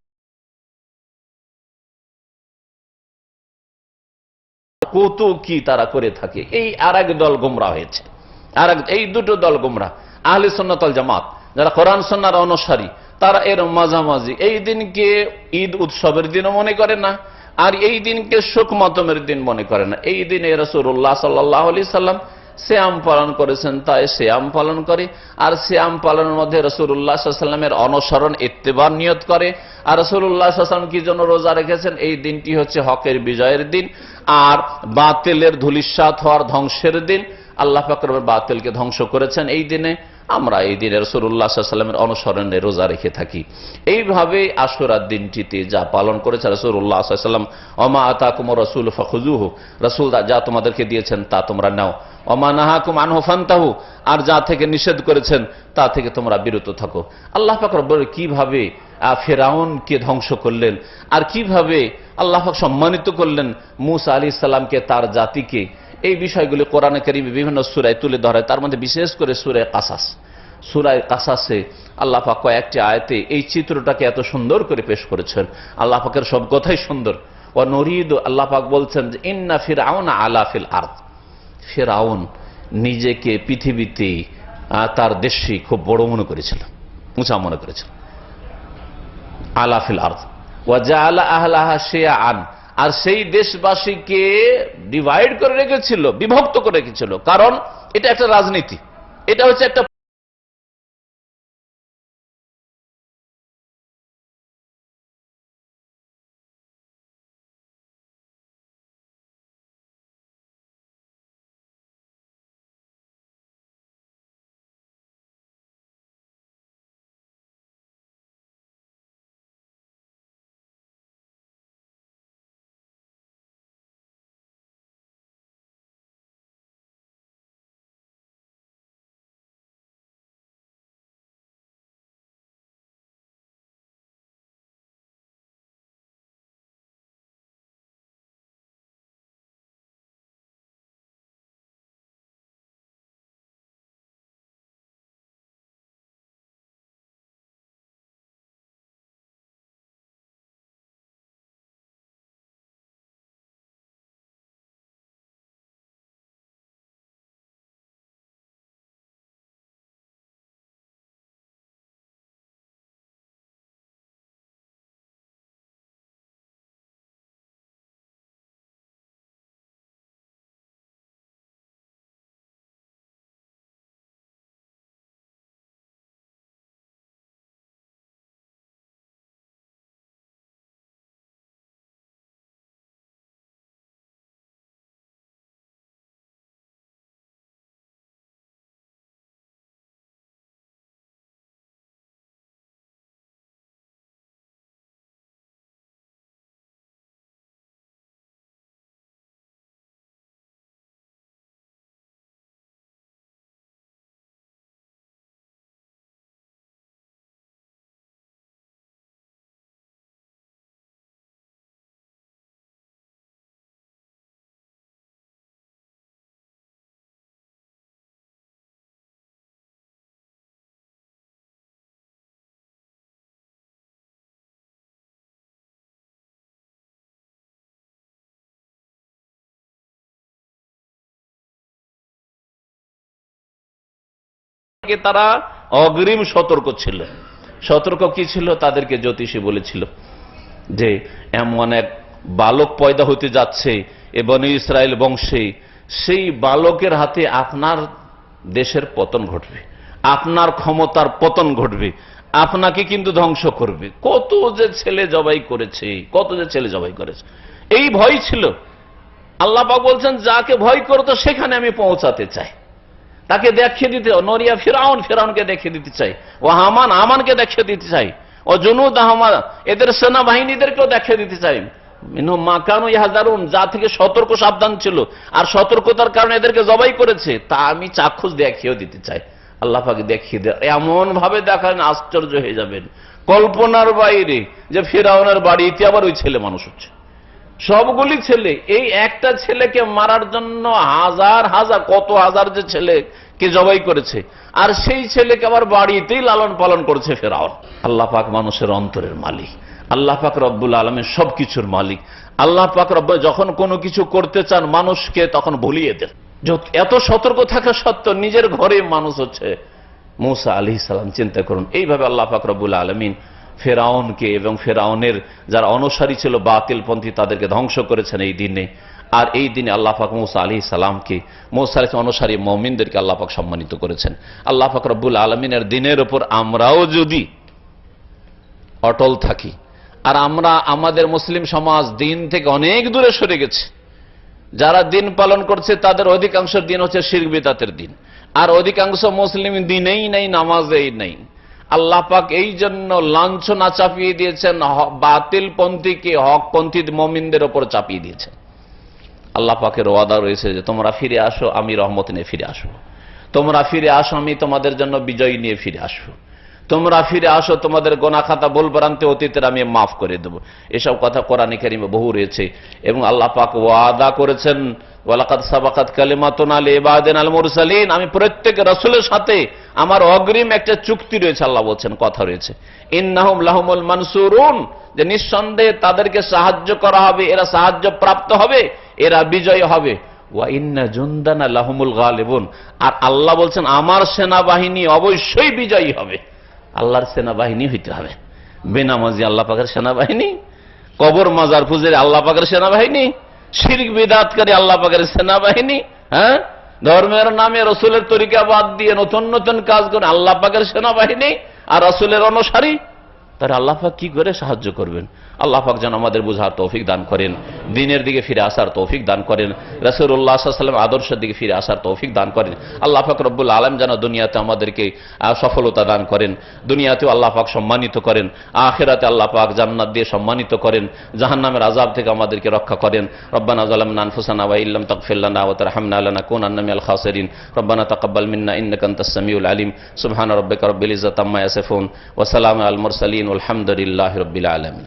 [SPEAKER 3] কত কি তারা করে থাকে। এই আর এক দল গোমরা হয়েছে। এই 2টো দল গোমরা। আহলে সুন্নাত ওয়াল জামাত, যারা কোরআন সুন্নাহর অনুসারী, তারা এর মাঝামাঝি। এই দিনকে ঈদ উৎসবের দিনও মনে করে না, আর এই দিনকে শোক মাতমের দিন মনে করে না। এই দিনে রাসূলুল্লাহ সাল্লাল্লাহু আলাইহি সাল্লাম সিয়াম পালন করেছেন, তাই সিয়াম পালন করে। আর সিয়াম পালনের মধ্যে রাসূলুল্লাহ সাল্লাল্লাহু আলাইহি সাল্লামের অনুসরণ, ইত্তেবার নিয়ত করে। আর রাসূলুল্লাহ সাল্লাল্লাহু আলাইহি সাল্লাম কি জন্য রোজা রেখেছেন? এই দিনটি হচ্ছে হকের বিজয়ের দিন, আর বাতিলের ধূলিসাৎ হওয়ার, ধ্বংসের দিন। আল্লাহ পাক বাতিলকে ধ্বংস করেছেন এই দিনে। আমরা এই দিনে রাসূলুল্লাহ সাল্লাল্লাহু আলাইহি ওয়াসাল্লামের অনুসরণে রোজা রেখে থাকি। এইভাবে আশুরার দিনটিতে যা পালন করেছে রাসূলুল্লাহ সাল্লাল্লাহু আলাইহি ওয়াসাল্লাম, ওমা আতাকুমুর রাসূলু ফাখুযুহু, রাসূল যা তোমাদেরকে দিয়েছেন তা তোমরা নাও, ওমা নাহাকুম আনহু ফান্তাহু, আর যা থেকে নিষেধ করেছেন তা থেকে তোমরা বিরত থাকো। আল্লাহ পাক রব্বুল কিভাবে ফিরআউনকে ধ্বংস করলেন, আর কিভাবে আল্লাহ পাক সম্মানিত করলেন মূসা আলাইহিস সালামকে, তার জাতিকে, এই বিষয়গুলি কোরআনে কারীমে বিভিন্ন সূরায় তুলে ধরা হয়। তার মধ্যে বিশেষ করে সূরা কাসাস, সূরা কাসাসে আল্লাহ পাক কয়েকটি আয়াতে এই চিত্রটাকে এত সুন্দর করে পেশ করেছেন। আল্লাহ পাকের সব কথাই সুন্দর। ওয়া নুরিদু, আল্লাহ পাক বলছেন যে ইন্না ফিরআউনা আলা ফিল আরদ, ফিরআউন নিজেকে পৃথিবীতে, তার দেশে খুব বড় মনে করেছিল, উঁচা মনে করেছিল। আলা ফিল আরদ ওয়া জাআলা আহলাহা শিয়াআন, আর সেই দেশবাসীকে ডিভাইড করে রেখেছিল, বিভক্ত করে রেখেছিল। কারণ এটা একটা রাজনীতি, এটা হচ্ছে একটা তারা অগ্রিম সতর্ক ছিল। সতর্ক কি ছিল? তাদেরকে জ্যোতিষী বলেছিল যে এমন এক বালক পয়দা হতে যাচ্ছে এ বনী ইসরায়েল বংশে, সেই বালকের হাতে আপনার দেশের পতন ঘটবে, আপনার ক্ষমতার পতন ঘটবে, আপনাকে কিন্তু ধ্বংস করবে। কত যে ছেলে জবাই করেছে, কত যে ছেলে জবাই করেছে, এই ভয় ছিল। আল্লাহ পাক বলছেন যাকে ভয় করতো সেখানে আমি পৌঁছাতে চাই, তাকে দেখিয়ে দিতে, নরিয়া ফিরাউনকে দেখিয়ে দিতে চাই, ও আমানকে দেখিয়ে দিতে চাই, ও জুনুদ আহমাদ এদের সেনাবাহিনীদেরকেও দেখিয়ে দিতে চাই। মাকানু ইয়াহজারুন, যা থেকে সতর্ক সাবধান ছিল আর সতর্কতার কারণে এদেরকে জবাই করেছে, তা আমি চাক্ষুষ দেখিয়েও দিতে চাই। আল্লাহ পাক দেখিয়ে দেয়, এমন ভাবে দেখান আশ্চর্য হয়ে যাবেন, কল্পনার বাইরে, যে ফিরাউনের বাড়িতে আবার ওই ছেলে মানুষ হচ্ছে। সবগুলি ছেলে, এই একটা ছেলেকে মারার জন্য হাজার হাজার, কত হাজার যে ছেলেকে জবাই করেছে, আর সেই ছেলেকে আবার বাড়িতেই লালন পালন করেছে ফেরাউন। আল্লাহ পাক মানুষের অন্তরের মালিক, আল্লাহ পাক রব্বুল আলামিন সবকিছুর মালিক। আল্লাহ পাক রব্ব যখন কোনো কিছু করতে চান মানুষকে তখন ভুলিয়ে দেন। এত সতর্ক থাকা সত্ত্বেও নিজের ঘরে মানুষ হচ্ছে মূসা আলাইহিস সালাম। চিন্তা করুন, এইভাবে আল্লাহ পাক রব্বুল আলামিন ফেরাউনকে এবং ফেরাউনের যারা অনুসারী ছিল বাতিলপন্থী তাদেরকে ধ্বংস করেছেন এই দিনে। আর এই দিনে আল্লাহ পাক মূসা আলাইহিস সালামকে, মূসা আলাইহিস অনুসারী মুমিনদেরকে আল্লাহ পাক সম্মানিত করেছেন। আল্লাহ পাক রব্বুল আলামিনের দিনের উপর আমরাও যদি অটল থাকি, আর আমরা আমাদের মুসলিম সমাজ দিন থেকে অনেক দূরে সরে গেছে, যারা দিন পালন করছে তাদের অধিকাংশ দিন হচ্ছে শিরক বিদআতের দিন, আর অধিকাংশ মুসলিম দিনেই নেই, নামাজেই নেই। আল্লাহ পাক এই জন্য লাঞ্ছনা চাপিয়ে দিয়েছেন, বাতিল পন্থীকে হকপন্থী মুমিনদের উপর চাপিয়ে দিয়েছেন। আল্লাহ পাকের ওয়াদা রয়েছে যে তোমরা ফিরে আসো, আমি রহমত নিয়ে ফিরে আসবো, তোমরা ফিরে আসো, আমি তোমাদের জন্য বিজয় নিয়ে ফিরে আসবো, তোমরা ফিরে আসো, তোমাদের গোনা খাতা ভুল ভ্রান্তি অতীতের আমি মাফ করে দেব। এসব কথা কোরআনে কারিমে বহু রয়েছে। এবং আল্লাহ পাক ওয়াদা করেছেন, ওয়ালাকাদ সাবাকাত কালিমাতুনা লিইবাদিনাল মুরসালিন, আমি প্রত্যেক রাসূলের সাথে আমার অগ্রিম একটা চুক্তি রয়েছে। আল্লাহ বলছেন, কথা রয়েছে, ইন্নাহুম লাহুমুল মানসুরুন, যে নিঃসন্দেহে তাদেরকে সাহায্য করা হবে, এরা সাহায্য প্রাপ্ত হবে, এরা বিজয়ী হবে। ওয়া ইন্না জুনদানা লাহুমুল গালিবুন, আর আল্লাহ বলছেন আমার সেনাবাহিনী অবশ্যই বিজয়ী হবে। আল্লাহর সেনাবাহিনী হইতে হবে, বেনামাজি আল্লাহ পাকের সেনাবাহিনী, কবর মাজার পূজারী আল্লাহ পাকের সেনাবাহিনী, শিরক বিদআতকারী আল্লাহ পাকের সেনাবাহিনী, হ্যাঁ, ধর্মের নামে রসুলের তরিকা বাদ দিয়ে নতুন নতুন কাজ করে আল্লাহ পাকের সেনাবাহিনী আর রসুলের অনুসারী, তারা আল্লাহ পাক কি করে সাহায্য করবেন? আল্লাহ পাক যেন আমাদের বুঝার তৌফিক দান করেন, দ্বীনের দিকে ফিরে আসার তৌফিক দান করেন, রাসূলুল্লাহ সাল্লাল্লাহু আলাইহি ওয়াসাল্লাম আদর্শের দিকে ফিরে আসার তৌফিক দান করেন। আল্লাহ পাক রব্বুল আলামিন যেন দুনিয়াতে আমাদেরকে সফলতা দান করেন, দুনিয়াতেও আল্লাহ পাক সম্মানিত করেন, আখিরাতে আল্লাহ পাক জান্নাত দিয়ে সম্মানিত করেন, জাহান্নামের আযাব থেকে আমাদেরকে রক্ষা করেন। রব্বানা যালামনা আনফুসানা ওয়া ইল্লাম তাগফির লানা ওয়া তারহামনা লানাকুনান্না মিনাল খাসিরিন। রব্বানা তাকাব্বাল মিন্না ইন্নাকা আনতাস সামিউল আলিম। সুবহানা রাব্বিকা রাব্বিল ইজ্জাতি আম্মা ইয়াসিফুন ওয়া সালামুন আলাল মুরসালিন ওয়ালহামদুলিল্লাহি রাব্বিল আলামিন।